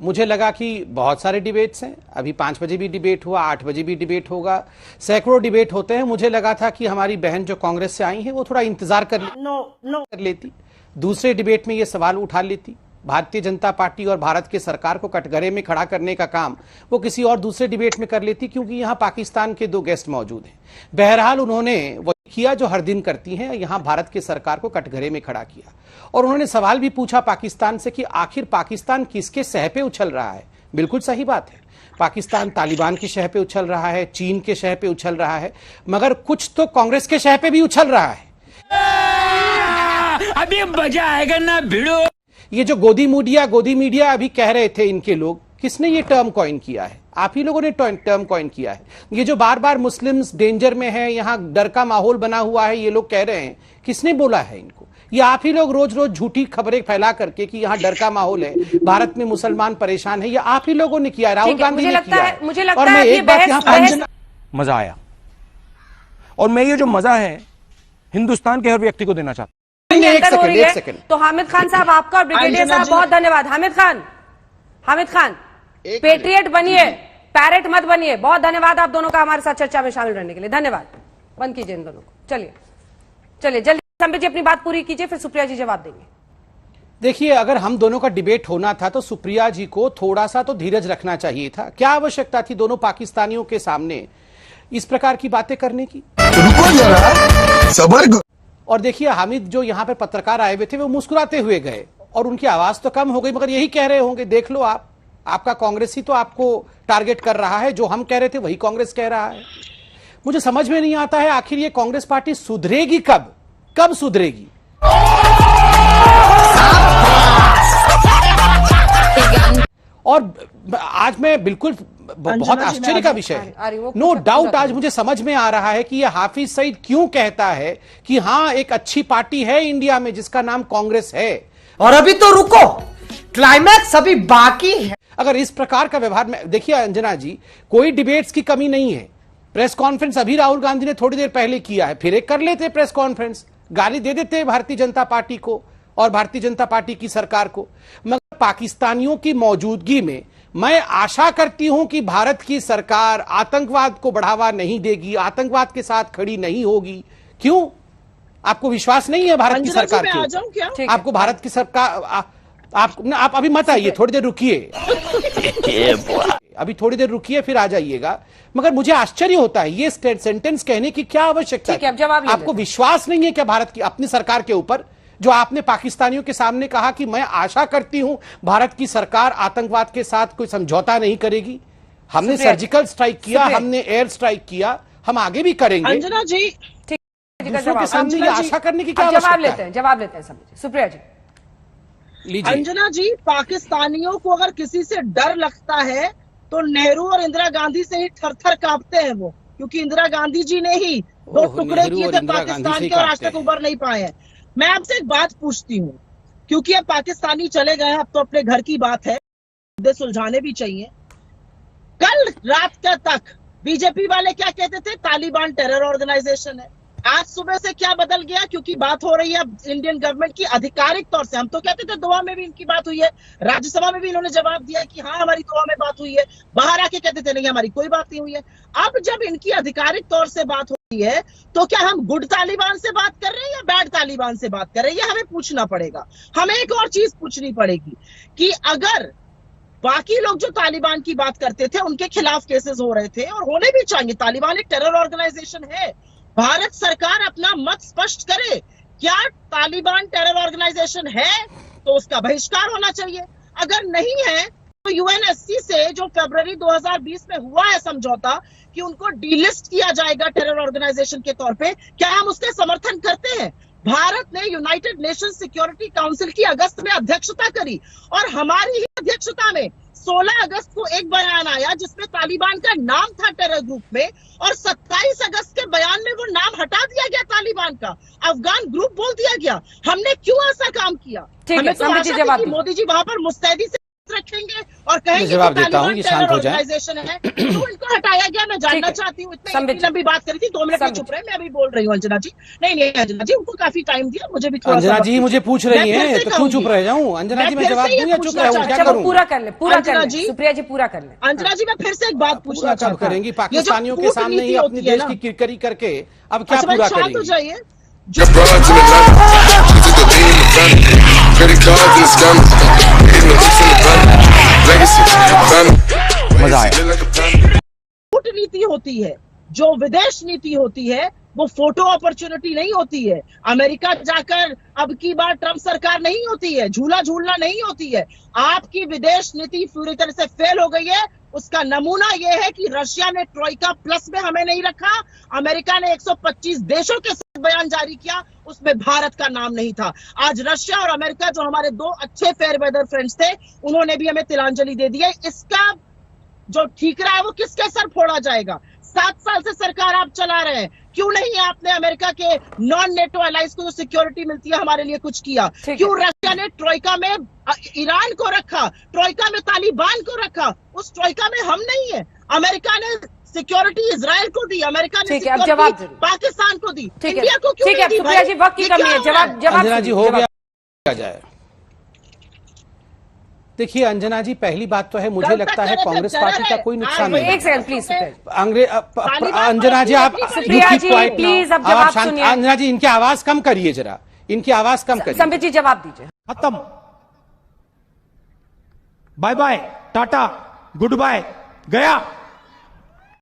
मुझे लगा कि बहुत सारे डिबेट्स हैं, अभी 5 बजे भी डिबेट हुआ, 8 बजे भी डिबेट होगा, सैकड़ों डिबेट होते हैं। मुझे लगा था कि हमारी बहन जो कांग्रेस से आई है वो थोड़ा इंतजार कर लेती, दूसरे डिबेट में ये सवाल उठा लेती। भारतीय जनता पार्टी और भारत की सरकार को कटघरे में खड़ा करने का काम वो किसी और दूसरे डिबेट में कर लेती, क्योंकि यहाँ पाकिस्तान के 2 गेस्ट मौजूद हैं। बहरहाल उन्होंने वो किया जो हर दिन करती हैं, यहाँ भारत की सरकार को कटघरे में खड़ा किया और उन्होंने सवाल भी पूछा पाकिस्तान से कि आखिर पाकिस्तान किसके शह पे उछल रहा है। बिल्कुल सही बात है, पाकिस्तान तालिबान की शह पे उछल रहा है, चीन के शह पे उछल रहा है, मगर कुछ तो कांग्रेस के शह पे भी उछल रहा है। अभी मजा आएगा ना भिड़ो। ये जो गोदी मीडिया अभी कह रहे थे इनके लोग, किसने ये टर्म कॉइन किया है? आप ही लोगों ने टर्म कॉइन किया है। ये जो बार बार मुस्लिम्स डेंजर में है, यहाँ डर का माहौल बना हुआ है, ये लोग कह रहे हैं, किसने बोला है इनको? ये आप ही लोग रोज रोज झूठी खबरें फैला करके कि यहाँ डर का माहौल है, भारत में मुसलमान परेशान है, ये आप ही लोगों ने किया, राहुल गांधी ने किया है। मुझे लगता और है मैं एक बात यहाँ मजा आया, और मैं ये जो मजा है हिंदुस्तान के हर व्यक्ति को देना चाहता हूं। एक सेकंड। तो हामिद खान साहब आपका और ब्रिगेडियर साहब बहुत धन्यवाद। हामिद खान पेट्रियट बनिए, पैरेट मत बनिए। बहुत धन्यवाद आप दोनों का हमारे साथ चर्चा में शामिल रहने के लिए। धन्यवाद। बंद कीजिए इन दोनों को। चलिए जल्दी संबित जी अपनी बात पूरी कीजिए, फिर सुप्रिया जी जवाब देंगे। देखिए, अगर हम दोनों का डिबेट होना था तो सुप्रिया जी को थोड़ा सा तो धीरज रखना चाहिए था। क्या आवश्यकता थी दोनों पाकिस्तानियों के सामने इस प्रकार की बातें करने की? रुको जरा, सब्र। और देखिए, हामिद जो यहाँ पे पत्रकार आए हुए थे वो मुस्कुराते हुए गए और उनकी आवाज तो कम हो गई, मगर यही कह रहे होंगे, देख लो आपका कांग्रेस ही तो आपको टारगेट कर रहा है, जो हम कह रहे थे वही कांग्रेस कह रहा है। मुझे समझ में नहीं आता है आखिर ये कांग्रेस पार्टी सुधरेगी कब सुधरेगी? और आज मैं बिल्कुल बहुत आश्चर्य का विषय है, नो डाउट आज मुझे समझ में आ रहा है कि ये हाफिज सईद क्यों कहता है कि हाँ एक अच्छी पार्टी है इंडिया में जिसका नाम कांग्रेस है। और अभी तो रुको, क्लाइमैक्स अभी बाकी है। अगर इस प्रकार का व्यवहार में, देखिए अंजना जी, कोई डिबेट्स की कमी नहीं है। प्रेस कॉन्फ्रेंस अभी राहुल गांधी ने थोड़ी देर पहले किया है, फिर एक कर लेते प्रेस कॉन्फ्रेंस, गाली दे देते भारतीय जनता पार्टी को और भारतीय जनता पार्टी की सरकार को। मगर पाकिस्तानियों की मौजूदगी में मैं आशा करती हूं कि भारत की सरकार आतंकवाद को बढ़ावा नहीं देगी, आतंकवाद के साथ खड़ी नहीं होगी। क्यों? आपको विश्वास नहीं है भारत की सरकार के? आपको भारत की सरकार, आप अभी मत आइए, थोड़ी देर रुकिए, अभी थोड़ी देर रुकिए फिर आ जाइएगा। मगर मुझे आश्चर्य होता है ये सेंटेंस कहने की क्या आवश्यकता है? आपको विश्वास नहीं है क्या भारत की अपनी सरकार के ऊपर? जो आपने पाकिस्तानियों के सामने कहा कि मैं आशा करती हूं भारत की सरकार आतंकवाद के साथ कोई समझौता नहीं करेगी। हमने सर्जिकल स्ट्राइक किया, हमने एयर स्ट्राइक किया, हम आगे भी करेंगे। अंजना जी, दूसरों के सामने आशा करने की क्या आवश्यकता है? जवाब लेते हैं सुप्रिया जी। लीजिए। अंजना जी, पाकिस्तानियों को अगर किसी से डर लगता है तो नेहरू और इंदिरा गांधी से ही थर-थर कांपते हैं वो, क्योंकि इंदिरा गांधी जी ने ही 2 टुकड़े किए थे पाकिस्तान के और आज तक उभर नहीं पाए हैं। मैं आपसे एक बात पूछती हूँ, क्योंकि अब पाकिस्तानी चले गए हैं, अब तो अपने घर की बात है, मुद्दे सुलझाने भी चाहिए। कल रात तक बीजेपी वाले क्या कहते थे? तालिबान टेरर ऑर्गेनाइजेशन है। आज सुबह से क्या बदल गया? क्योंकि बात हो रही है इंडियन गवर्नमेंट की आधिकारिक तौर से। हम तो कहते थे दोहा में भी इनकी बात हुई है, राज्यसभा में भी इन्होंने जवाब दिया कि हाँ हमारी दोहा में बात हुई है, बाहर आके कहते थे नहीं हमारी कोई बात नहीं हुई है। अब जब इनकी आधिकारिक तौर से बात हो रही है तो क्या हम गुड तालिबान से बात कर रहे हैं या बैड तालिबान से बात कर रहे हैं? ये हमें पूछना पड़ेगा। हमें एक और चीज पूछनी पड़ेगी कि अगर बाकी लोग जो तालिबान की बात करते थे उनके खिलाफ केसेस हो रहे थे, और होने भी चाहिए, तालिबान एक टेरर ऑर्गेनाइजेशन है, भारत सरकार अपना मत स्पष्ट करे, क्या तालिबान टेरर ऑर्गेनाइजेशन है तो उसका बहिष्कार होना चाहिए। अगर नहीं है तो यूएनएससी से जो फरवरी 2020 में हुआ है समझौता कि उनको डीलिस्ट किया जाएगा टेरर ऑर्गेनाइजेशन के तौर पे, क्या हम उसका समर्थन करते हैं? भारत ने यूनाइटेड नेशन सिक्योरिटी काउंसिल की अगस्त में अध्यक्षता करी और हमारी ही अध्यक्षता में 16 अगस्त को एक बयान आया जिसमें तालिबान का नाम था टेरर ग्रुप में, और 27 अगस्त के बयान में वो नाम हटा दिया गया तालिबान का, अफगान ग्रुप बोल दिया गया। हमने क्यों ऐसा काम किया? हमें तो आशा थी कि मोदी जी वहां पर मुस्तैदी से रखेंगे और कहेंगे कि जवाब देता हूं तालिबान कि शांत टेरर हो जाए। ऑर्गेनाइजेशन है, तो इनको हटाया गया। मैं जानना है। चाहती हूँ, इतनी संबित जी। लंबी बात करी थी, 2 मिनट में संबित चुप रहे, मैं अभी बोल रही हूँ अंजना जी। नहीं अंजना जी, उनको काफी टाइम दिया, मुझे भी थोड़ा अंजना सा जी वक्त मुझे पूछ मैं रही फिर हैं से तो क्यों चुप कहूंगी। रह जाऊं? अंजना जी मैं फिर जवाब से ये दूं या चुप पूछना रहूं? चाहती क्या हूं। अच्छा वो करूं? पूरा कर ले, पूरा कर अंजना ले, जी, सुप्रिया जी पूरा कर ले। अंजना जी, मैं फिर से एक बात पूछना पूरा कब चाहता हूं। करेंगी? ये जो पाकिस्तानियों के सामने ही कूटनीति अपने होती है देश ना, की किरकरी करके अब क्या अच्छा भाई पूरा शांत हो करेंगी? जाइए। Your broads in Atlanta. She took the lean in the family. Credit cards and the scammers. Hitting the licks in the van. Legacy, family. मजा आया। Legacy, look like a panda. कूटनीति होती है, जो विदेश नीति होती है, वो फोटो अपॉर्चुनिटी नहीं होती है। अमेरिका जाकर अब की बार ट्रंप सरकार नहीं होती है, झूला झूलना नहीं होती है। आपकी विदेश नीति पूरी तरह से फेल हो गई है। उसका नमूना यह है कि रशिया ने ट्रोइका प्लस में हमें नहीं रखा, अमेरिका ने 125 देशों के साथ बयान जारी किया, उसमें भारत का नाम नहीं था। आज रशिया और अमेरिका, जो हमारे 2 अच्छे फेयर वेदर फ्रेंड्स थे, उन्होंने भी हमें तिलांजलि दे दी है। इसका जो ठीकरा है वो किसके सर फोड़ा जाएगा? 7 साल से सरकार आप चला रहे हैं, क्यों नहीं आपने अमेरिका के नॉन नेटो अलाइज को जो सिक्योरिटी मिलती है हमारे लिए कुछ किया? क्यों रशिया ने ट्रोइका में ईरान को रखा, ट्रोइका में तालिबान को रखा? उस ट्रोइका में हम नहीं है। अमेरिका ने सिक्योरिटी इजराइल को दी, अमेरिका ने ठीक है, अब जवाब सिक्योरिटी जरूर। पाकिस्तान को दी, ठीक इंडिया को है, क्यों ठीक है, नहीं दी? सुप्रिया भाई जी वक्त की ये कमी क्या है, हो रहा जवाब अंजना जी हो जवाब- गया जाए। देखिए अंजना जी, पहली बात तो है, मुझे कल तक लगता है करे थे, कांग्रेस जरा पार्टी का है। कोई नुकसान आज नहीं है। एक सेकंड प्लीज सुप्रिया जी। अंजना जी आप सुप्रिया जी, प्लीज अब जवाब सुनिए। अंजना जी इनकी आवाज कम करिए, जरा इनकी आवाज कम करिए। संबित जी जवाब दीजिए। खत्म। Bye bye, tata, good bye, गया।